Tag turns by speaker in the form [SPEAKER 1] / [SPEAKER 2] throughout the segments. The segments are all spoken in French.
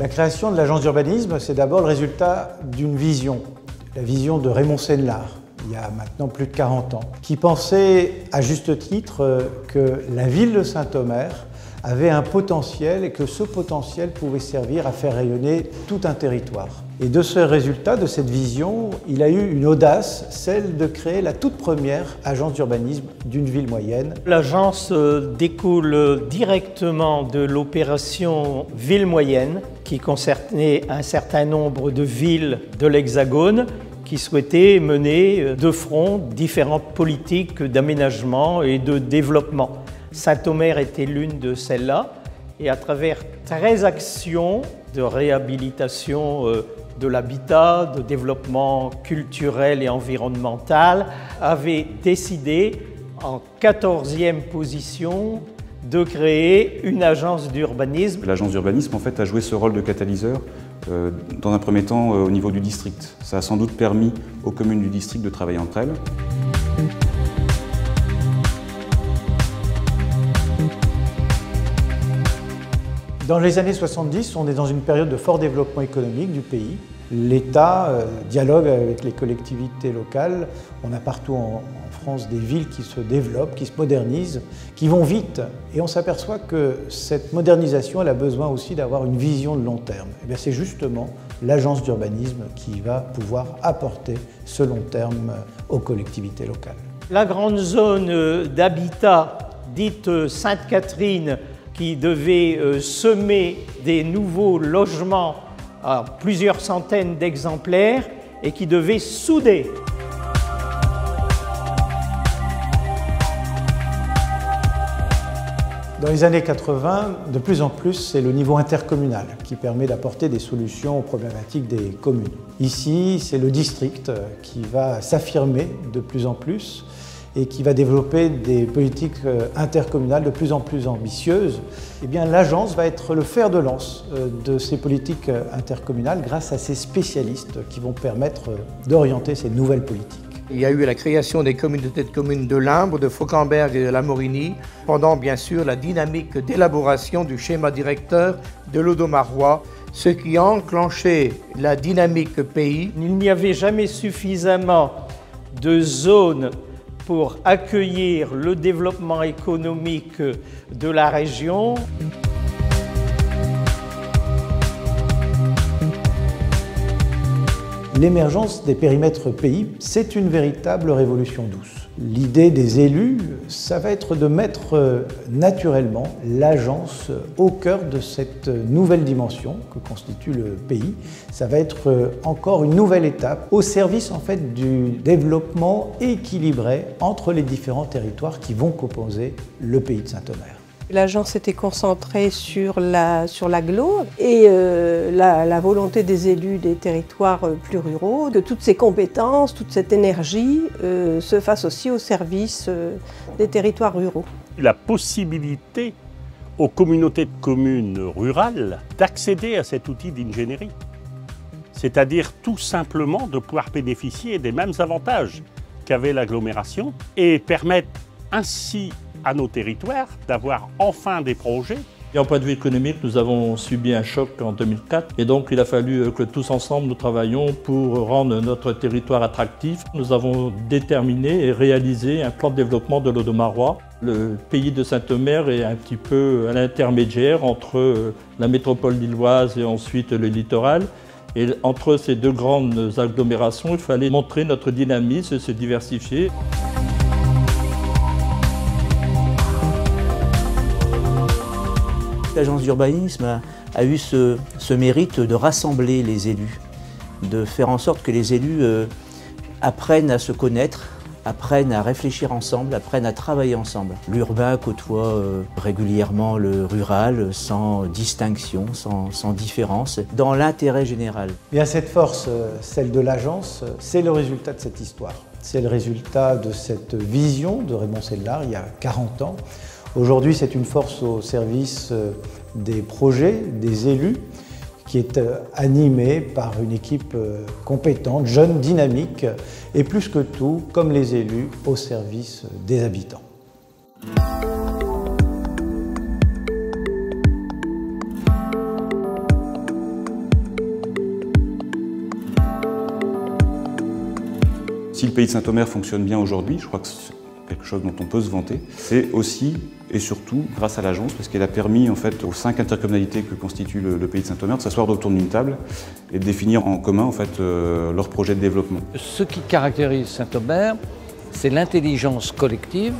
[SPEAKER 1] La création de l'agence d'urbanisme, c'est d'abord le résultat d'une vision, la vision de Raymond Senelard, il y a maintenant plus de 40 ans, qui pensait à juste titre que la ville de Saint-Omer avait un potentiel et que ce potentiel pouvait servir à faire rayonner tout un territoire. Et de ce résultat, de cette vision, il a eu une audace, celle de créer la toute première agence d'urbanisme d'une ville moyenne.
[SPEAKER 2] L'agence découle directement de l'opération Ville moyenne qui concernait un certain nombre de villes de l'Hexagone qui souhaitaient mener de front différentes politiques d'aménagement et de développement. Saint-Omer était l'une de celles-là et à travers 13 actions de réhabilitation de l'habitat, de développement culturel et environnemental, avait décidé en 14e position de créer une agence d'urbanisme.
[SPEAKER 3] L'agence d'urbanisme en fait a joué ce rôle de catalyseur dans un premier temps au niveau du district. Ça a sans doute permis aux communes du district de travailler entre elles.
[SPEAKER 1] Dans les années 70, on est dans une période de fort développement économique du pays. L'État dialogue avec les collectivités locales. On a partout en France des villes qui se développent, qui se modernisent, qui vont vite. Et on s'aperçoit que cette modernisation, elle a besoin aussi d'avoir une vision de long terme. Et c'est justement l'agence d'urbanisme qui va pouvoir apporter ce long terme aux collectivités locales.
[SPEAKER 2] La grande zone d'habitat dite Sainte-Catherine, qui devait semer des nouveaux logements à plusieurs centaines d'exemplaires et qui devait souder.
[SPEAKER 1] Dans les années 80, de plus en plus, c'est le niveau intercommunal qui permet d'apporter des solutions aux problématiques des communes. Ici, c'est le district qui va s'affirmer de plus en plus et qui va développer des politiques intercommunales de plus en plus ambitieuses. Eh bien, l'agence va être le fer de lance de ces politiques intercommunales grâce à ces spécialistes qui vont permettre d'orienter ces nouvelles politiques.
[SPEAKER 4] Il y a eu la création des communautés de communes de Limbre, de Fauquemberg et de la Morinie, pendant bien sûr la dynamique d'élaboration du schéma directeur de l'Audomarois, ce qui a enclenché la dynamique pays.
[SPEAKER 2] Il n'y avait jamais suffisamment de zones pour accueillir le développement économique de la région.
[SPEAKER 1] L'émergence des périmètres pays, c'est une véritable révolution douce. L'idée des élus, ça va être de mettre naturellement l'agence au cœur de cette nouvelle dimension que constitue le pays. Ça va être encore une nouvelle étape au service en fait du développement équilibré entre les différents territoires qui vont composer le pays de Saint-Omer.
[SPEAKER 5] L'agence était concentrée sur l'agglo et la volonté des élus des territoires plus ruraux, que toutes ces compétences, toute cette énergie se fasse aussi au service des territoires ruraux.
[SPEAKER 6] La possibilité aux communautés de communes rurales d'accéder à cet outil d'ingénierie, c'est-à-dire tout simplement de pouvoir bénéficier des mêmes avantages qu'avait l'agglomération et permettre ainsi à nos territoires d'avoir enfin des projets.
[SPEAKER 7] Et en point de vue économique, nous avons subi un choc en 2004 et donc il a fallu que tous ensemble nous travaillions pour rendre notre territoire attractif. Nous avons déterminé et réalisé un plan de développement de l'Audomarois. Le pays de Saint-Omer est un petit peu à l'intermédiaire entre la métropole lilloise et ensuite le littoral. Et entre ces deux grandes agglomérations, il fallait montrer notre dynamisme et se diversifier.
[SPEAKER 8] L'agence d'urbanisme a eu ce mérite de rassembler les élus, de faire en sorte que les élus apprennent à se connaître, apprennent à réfléchir ensemble, apprennent à travailler ensemble. L'urbain côtoie régulièrement le rural sans distinction, sans différence, dans l'intérêt général.
[SPEAKER 1] Bien, cette force, celle de l'agence, c'est le résultat de cette histoire. C'est le résultat de cette vision de Raymond Senelard il y a 40 ans. Aujourd'hui, c'est une force au service des projets, des élus, qui est animée par une équipe compétente, jeune, dynamique, et plus que tout, comme les élus, au service des habitants.
[SPEAKER 3] le pays de Saint-Omer fonctionne bien aujourd'hui, je crois que c'est quelque chose dont on peut se vanter, c'est aussi et surtout grâce à l'agence, parce qu'elle a permis en fait aux 5 intercommunalités que constitue le pays de Saint-Omer de s'asseoir autour d'une table et de définir en commun en fait leur projet de développement.
[SPEAKER 9] Ce qui caractérise Saint-Omer, c'est l'intelligence collective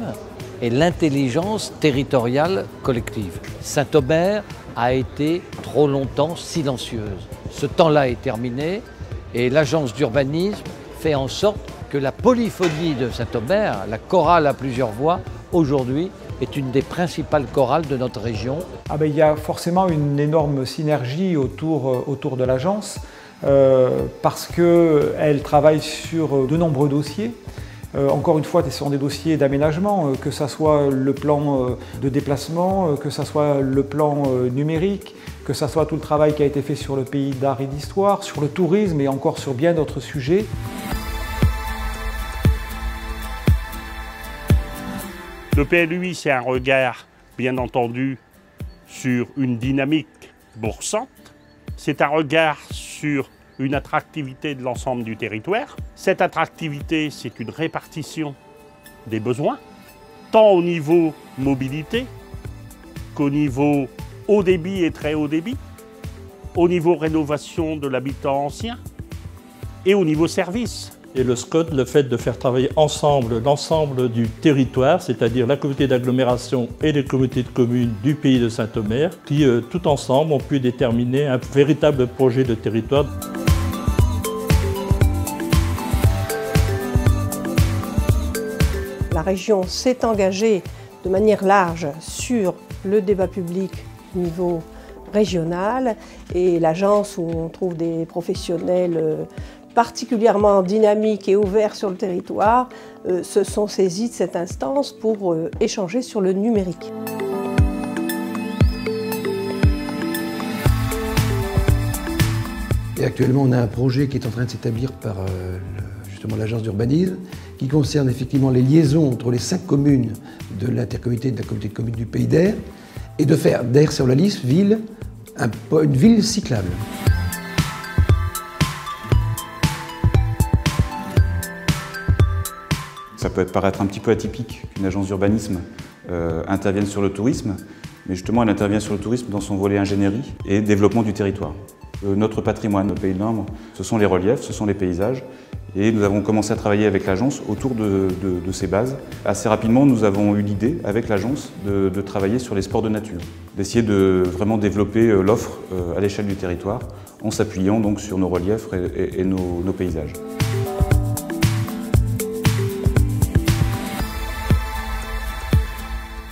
[SPEAKER 9] et l'intelligence territoriale collective. Saint-Omer a été trop longtemps silencieuse. Ce temps-là est terminé et l'agence d'urbanisme fait en sorte que la polyphonie de Saint-Omer, la chorale à plusieurs voix, aujourd'hui est une des principales chorales de notre région.
[SPEAKER 10] Il y a forcément une énorme synergie autour de l'agence parce qu'elle travaille sur de nombreux dossiers. Encore une fois, ce sont des dossiers d'aménagement, que ce soit le plan de déplacement, que ce soit le plan numérique, que ce soit tout le travail qui a été fait sur le pays d'art et d'histoire, sur le tourisme et encore sur bien d'autres sujets.
[SPEAKER 6] Le PLUI, c'est un regard, bien entendu, sur une dynamique boursiante. C'est un regard sur une attractivité de l'ensemble du territoire. Cette attractivité, c'est une répartition des besoins, tant au niveau mobilité qu'au niveau haut débit et très haut débit, au niveau rénovation de l'habitat ancien et au niveau service.
[SPEAKER 7] Et le SCOT, le fait de faire travailler ensemble l'ensemble du territoire, c'est-à-dire la communauté d'agglomération et les communautés de communes du pays de Saint-Omer, qui tout ensemble ont pu déterminer un véritable projet de territoire.
[SPEAKER 5] La région s'est engagée de manière large sur le débat public au niveau régional et l'agence où on trouve des professionnels particulièrement dynamiques et ouverts sur le territoire se sont saisis de cette instance pour échanger sur le numérique.
[SPEAKER 11] Et actuellement, on a un projet qui est en train de s'établir par justement l'agence d'urbanisme qui concerne effectivement les liaisons entre les 5 communes de l'intercommunauté et de la communauté de communes du Pays d'Air et de faire d'Aix-sur-la-Lys une ville cyclable.
[SPEAKER 3] Ça peut paraître un petit peu atypique qu'une agence d'urbanisme intervienne sur le tourisme, mais justement elle intervient sur le tourisme dans son volet ingénierie et développement du territoire. Notre patrimoine, le Pays de l'Indre, ce sont les reliefs, ce sont les paysages, et nous avons commencé à travailler avec l'agence autour de ces bases. Assez rapidement, nous avons eu l'idée avec l'agence de travailler sur les sports de nature, d'essayer de vraiment développer l'offre à l'échelle du territoire en s'appuyant donc sur nos reliefs et nos paysages.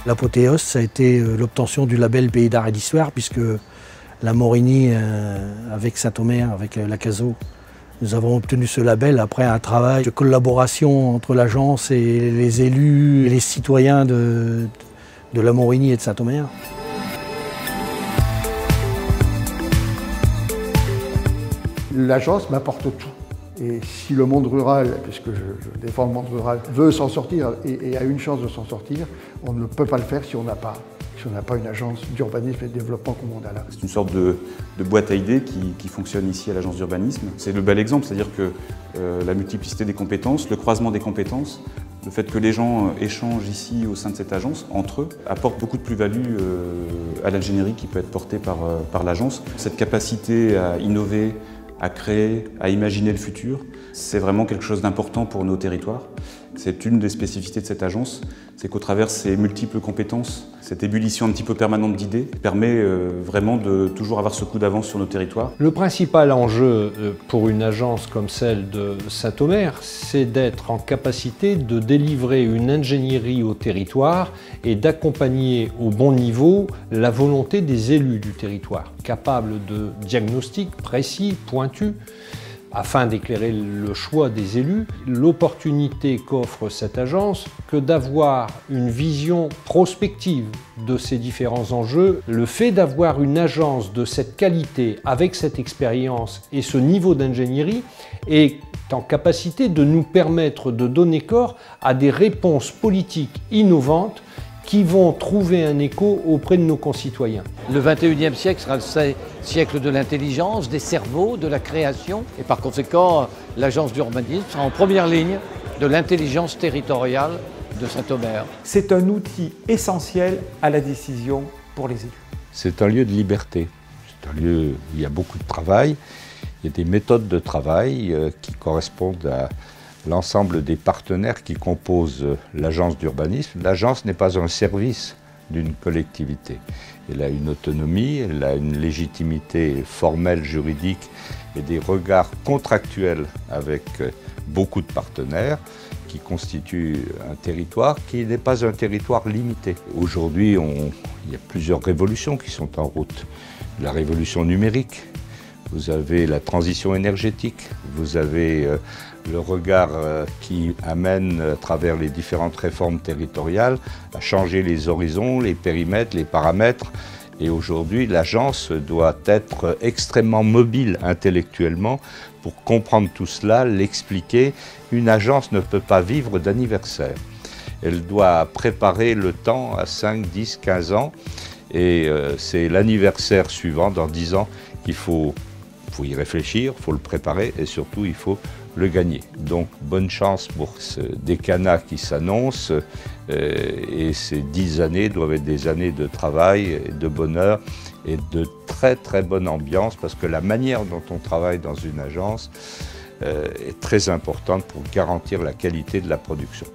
[SPEAKER 12] L'apothéose, ça a été l'obtention du label Pays d'art et d'histoire, puisque la Morigny, avec Saint-Omer, avec la CASO, nous avons obtenu ce label après un travail de collaboration entre l'agence et les élus et les citoyens de la Morigny et de Saint-Omer.
[SPEAKER 13] L'agence m'apporte tout. Et si le monde rural, puisque je défends le monde rural, veut s'en sortir et a une chance de s'en sortir, on ne peut pas le faire si on n'a pas une agence d'urbanisme et de développement comme on a là.
[SPEAKER 3] C'est une sorte de boîte à idées qui fonctionne ici à l'agence d'urbanisme. C'est le bel exemple, c'est-à-dire que la multiplicité des compétences, le croisement des compétences, le fait que les gens échangent ici au sein de cette agence, entre eux, apporte beaucoup de plus-value à l'ingénierie qui peut être portée par l'agence. Cette capacité à innover, à créer, à imaginer le futur, c'est vraiment quelque chose d'important pour nos territoires. C'est une des spécificités de cette agence, c'est qu'au travers de ses multiples compétences, cette ébullition un petit peu permanente d'idées permet vraiment de toujours avoir ce coup d'avance sur nos territoires.
[SPEAKER 14] Le principal enjeu pour une agence comme celle de Saint-Omer, c'est d'être en capacité de délivrer une ingénierie au territoire et d'accompagner au bon niveau la volonté des élus du territoire, capables de diagnostics précis, pointus, afin d'éclairer le choix des élus. L'opportunité qu'offre cette agence que d'avoir une vision prospective de ces différents enjeux. Le fait d'avoir une agence de cette qualité, avec cette expérience et ce niveau d'ingénierie, est en capacité de nous permettre de donner corps à des réponses politiques innovantes qui vont trouver un écho auprès de nos concitoyens.
[SPEAKER 9] Le 21e siècle sera le siècle de l'intelligence, des cerveaux, de la création. Et par conséquent, l'agence d'urbanisme sera en première ligne de l'intelligence territoriale de Saint-Omer.
[SPEAKER 10] C'est un outil essentiel à la décision pour les élus.
[SPEAKER 15] C'est un lieu de liberté. C'est un lieu où il y a beaucoup de travail. Il y a des méthodes de travail qui correspondent à l'ensemble des partenaires qui composent l'agence d'urbanisme. L'agence n'est pas un service d'une collectivité. Elle a une autonomie, elle a une légitimité formelle, juridique et des regards contractuels avec beaucoup de partenaires qui constituent un territoire qui n'est pas un territoire limité. Aujourd'hui, il y a plusieurs révolutions qui sont en route. La révolution numérique, vous avez la transition énergétique, vous avez le regard qui amène à travers les différentes réformes territoriales à changer les horizons, les périmètres, les paramètres. Et aujourd'hui, l'agence doit être extrêmement mobile intellectuellement pour comprendre tout cela, l'expliquer. Une agence ne peut pas vivre d'anniversaire. Elle doit préparer le temps à 5, 10, 15 ans. Et c'est l'anniversaire suivant, dans 10 ans, qu'il faut y réfléchir, il faut le préparer et surtout il faut le gagner. Donc bonne chance pour ce décanat qui s'annonce et ces 10 années doivent être des années de travail, de bonheur et de très très bonne ambiance parce que la manière dont on travaille dans une agence est très importante pour garantir la qualité de la production.